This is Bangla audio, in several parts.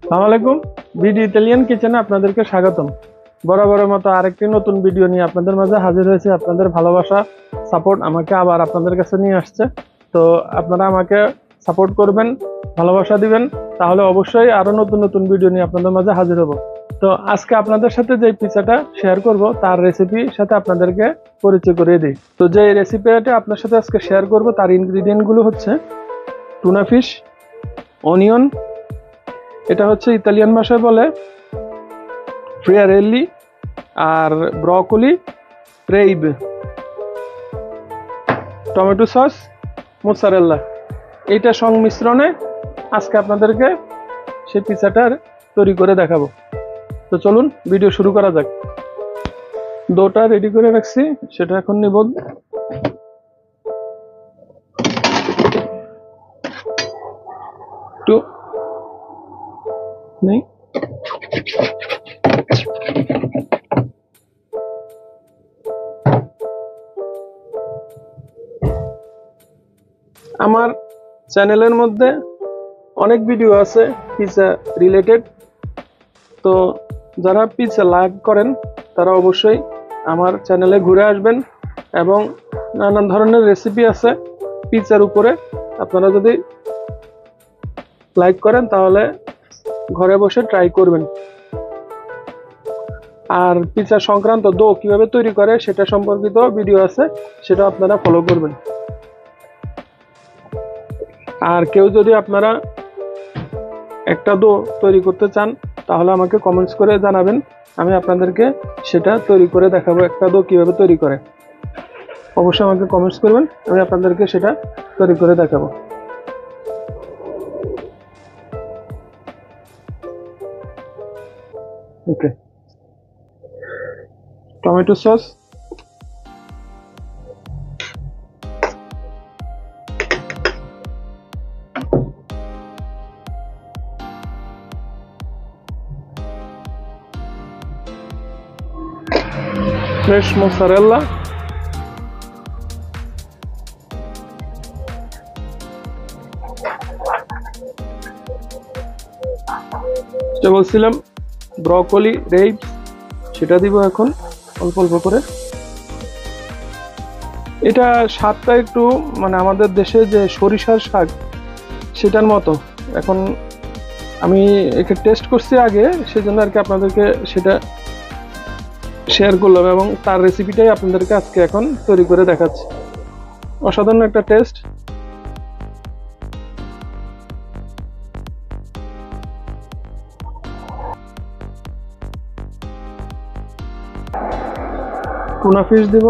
আসসালামু আলাইকুম। বিডি ইতালিয়ান কিচেনে আপনাদেরকে স্বাগতম। বরাবরের মতো আরেকটি নতুন ভিডিও নিয়ে আপনাদের মাঝে হাজির হয়েছে। আপনাদের ভালোবাসা সাপোর্ট আমাকে আবার আপনাদের কাছে নিয়ে আসছে। তো আপনারা আমাকে সাপোর্ট করবেন, ভালোবাসা দিবেন, তাহলে অবশ্যই আরো নতুন নতুন ভিডিও নিয়ে আপনাদের মাঝে হাজির হব। তো আজকে আপনাদের সাথে যে পিৎজাটা শেয়ার করব তার রেসিপির সাথে আপনাদেরকে পরিচয় করিয়ে দিই। তো যে রেসিপিটা আপনার সাথে আজকে শেয়ার করব তার ইনগ্রিডিয়েন্ট গুলো হচ্ছে টুনা ফিশ, অনিয়ন, এটা হচ্ছে ইতালিয়ান ভাষায় বলে ফ্রিয়ারেল্লি, আর ব্রকলি, রেইব, টমেটো সস, মোজারেলা। এইটা সংমিশ্রণে আজকে আপনাদেরকে সেই পিৎজাটার তৈরি করে দেখাবো। তো চলুন ভিডিও শুরু করা যাক। ডোটা রেডি করে রাখছি, সেটা এখন নিব। একটু নেই, আমার চ্যানেলের মধ্যে অনেক ভিডিও আছে পিৎজা রিলেটেড। তো যারা পিৎজা লাইক করেন তারা অবশ্যই আমার চ্যানেলে ঘুরে আসবেন, এবং নানান ধরনের রেসিপি আছে পিৎজার উপরে। আপনারা যদি লাইক করেন তাহলে ঘরে বসে ট্রাই করবেন। আর পিৎজা সংক্রান্ত ডো কিভাবে তৈরি করে সেটা সম্পর্কিত ভিডিও আছে, সেটা আপনারা ফলো করবেন। আর কেউ যদি আপনারা একটা ডো তৈরি করতে চান তাহলে আমাকে কমেন্টস করে জানাবেন, আমি আপনাদেরকে সেটা তৈরি করে দেখাবো। একটা ডো কিভাবে তৈরি করে অবশ্যই আমাকে কমেন্টস করবেন, আমি আপনাদেরকে সেটা তৈরি করে দেখাবো। ওকে, টমেটো সস, ফ্রেশ মোজারেলা, যেটা বলছিলাম ব্রকলি, রেইব, সেটা দিব এখন অল্প অল্প করে। এটা স্বাদটা একটু মানে আমাদের দেশে যে সরিষার শাক সেটার মতো। এখন আমি এটা টেস্ট করছি আগে, সেজন্য আর কি আপনাদেরকে সেটা শেয়ার করলাম, এবং তার রেসিপিটাই আপনাদেরকে আজকে এখন তৈরি করে দেখাচ্ছি। অসাধারণ একটা টেস্ট। টুনা ফিশ দিব,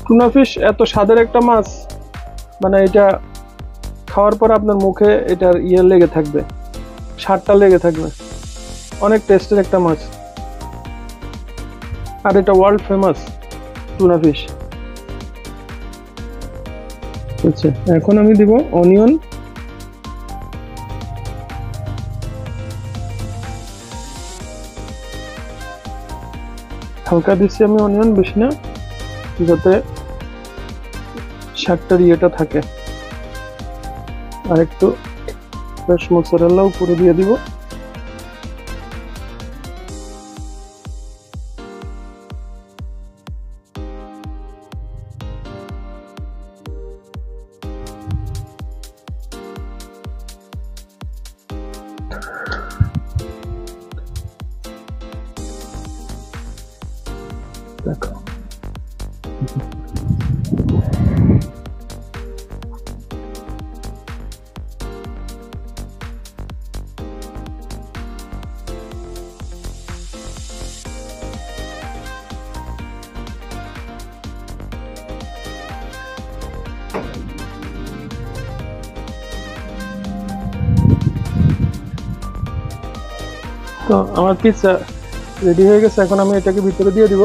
টুনা ফিশ এত স্বাদের একটা মাছ, মানে এটা খাওয়ার পর আপনার মুখে এটার লেগে থাকবে, স্বাদটা লেগে থাকবে। অনেক টেস্টের একটা মাছ, আর এটা ওয়ার্ল্ড ফেমাস টুনা ফিশ। আচ্ছা, এখন আমি দিব অনিয়ন, হালকা দিচ্ছি আমি অনিয়ন, বেশি না, যাতে শাকটার ইয়েটা থাকে। আর একটু ফ্রেশ মোজারেলা উপরে দিয়ে দিব। দেখো, তো আমার পিৎজা রেডি হয়ে গেছে। এখন আমি এটাকে ভিতরে দিয়ে দিব।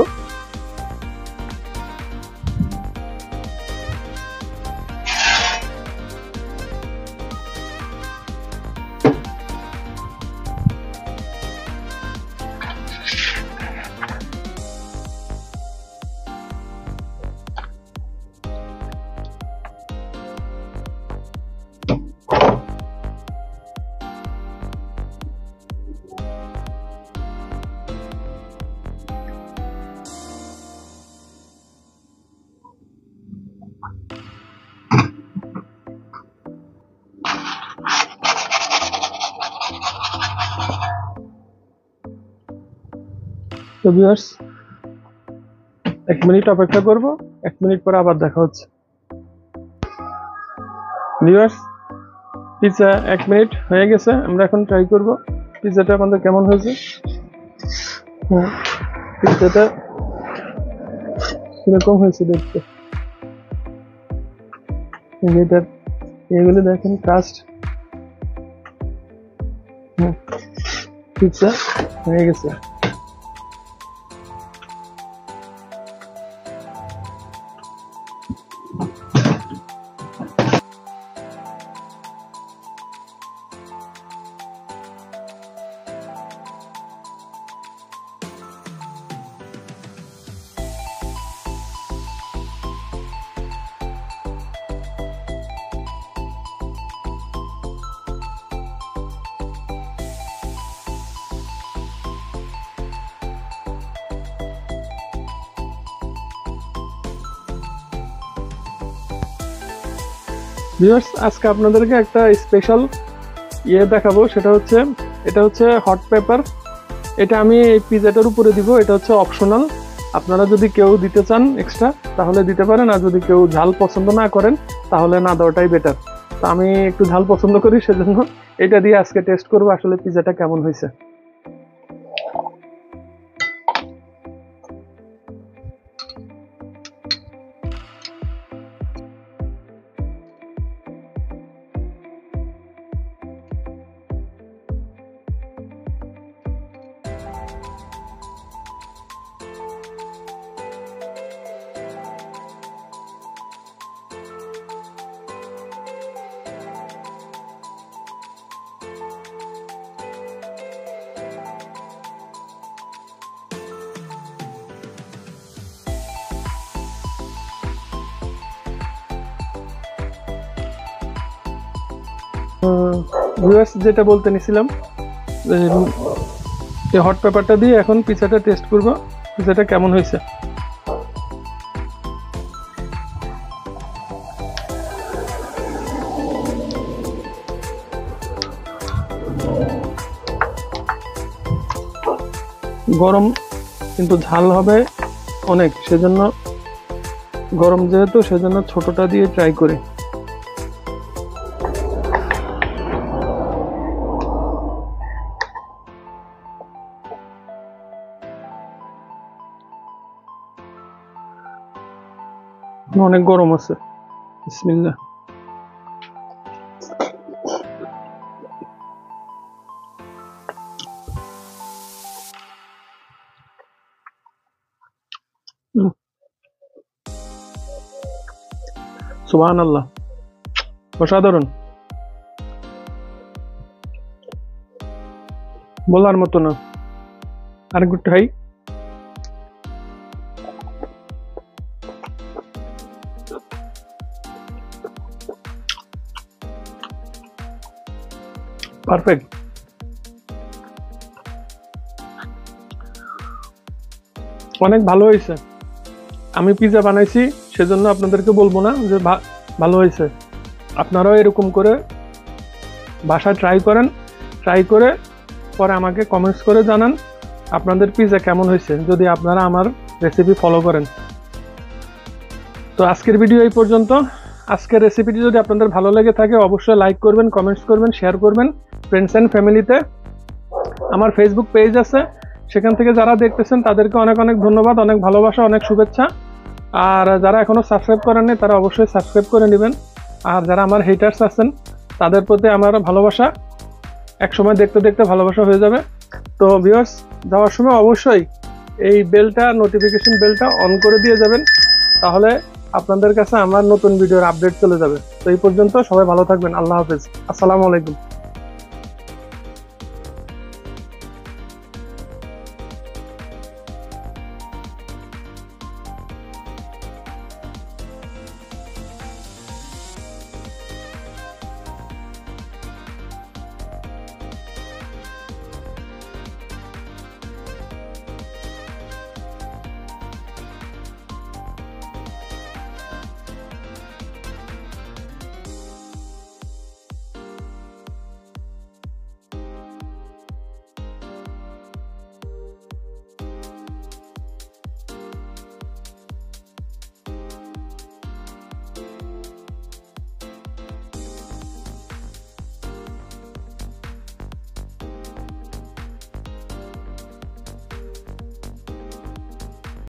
তো ভিউয়ার্স 1 মিনিট অপেক্ষা করব, 1 মিনিট পরে আবার দেখা হচ্ছে। ভিউয়ার্স পিৎজা 1 মিনিট হয়ে গেছে, আমরা এখন ট্রাই করব পিৎজাটা আমাদের কেমন হয়েছে। পিৎজাটা কিরকম হয়েছে দেখতে, এগুলো দেখেন ক্রাস্ট। পিৎজা হয়ে গেছে। ভিউয়ার্স আজকে আপনাদেরকে একটা স্পেশাল দেখাবো, সেটা হচ্ছে এটা হচ্ছে হট পেপার। এটা আমি এই পিৎজাটার উপরে দিব, এটা হচ্ছে অপশনাল। আপনারা যদি কেউ দিতে চান এক্সট্রা তাহলে দিতে পারেন, আর যদি কেউ ঝাল পছন্দ না করেন তাহলে না দেওয়াটাই বেটার। তো আমি একটু ঝাল পছন্দ করি, সেজন্য এটা দিয়ে আজকে টেস্ট করবো আসলে পিৎজাটা কেমন হয়েছে। ভিউয়ার্স যেটা বলতে নিছিলাম, এই হট পেপারটা দিয়ে এখন পিৎজাটা টেস্ট করব, পিৎজাটা কেমন হয়েছে। গরম কিন্তু ঝাল হবে অনেক, সেজন্য গরম যেহেতু সেজন্য ছোটটা দিয়ে ট্রাই করি। অনেক গরম আছে। বিসমিল্লাহ। সুবহানাল্লাহ, অসাধারণ, বলার মতো না। আরেকটু খাই। পারফেক্ট। অনেক ভালো হয়েছে। আমি পিৎজা বানাইছি সেজন্য আপনাদেরকে বলবো না যে ভালো হয়েছে। আপনারাও এরকম করে বাসায় ট্রাই করেন, ট্রাই করে পরে আমাকে কমেন্টস করে জানান আপনাদের পিৎজা কেমন হয়েছে, যদি আপনারা আমার রেসিপি ফলো করেন। তো আজকের ভিডিও এই পর্যন্ত। আজকের রেসিপিটি যদি আপনাদের ভালো লেগে থাকে অবশ্যই লাইক করবেন, কমেন্টস করবেন, শেয়ার করবেন ফ্রেন্ডস অ্যান্ড ফ্যামিলিতে। আমার ফেসবুক পেজ আছে, সেখান থেকে যারা দেখতেছেন তাদেরকে অনেক অনেক ধন্যবাদ, অনেক ভালোবাসা, অনেক শুভেচ্ছা। আর যারা এখনো সাবস্ক্রাইব করেননি তারা অবশ্যই সাবস্ক্রাইব করে নেবেন। আর যারা আমার হেটার্স আছেন তাদের প্রতি আমার ভালোবাসা একসময় দেখতে দেখতে ভালোবাসা হয়ে যাবে। তো ভিউয়ার্স যাওয়ার সময় অবশ্যই এই বেলটা, নোটিফিকেশন বেলটা অন করে দিয়ে যাবেন, তাহলে আপনাদের কাছে আমার নতুন ভিডিওর আপডেট চলে যাবে। তো এই পর্যন্ত সবাই ভালো থাকবেন। আল্লাহ হাফেজ, আসসালামু আলাইকুম।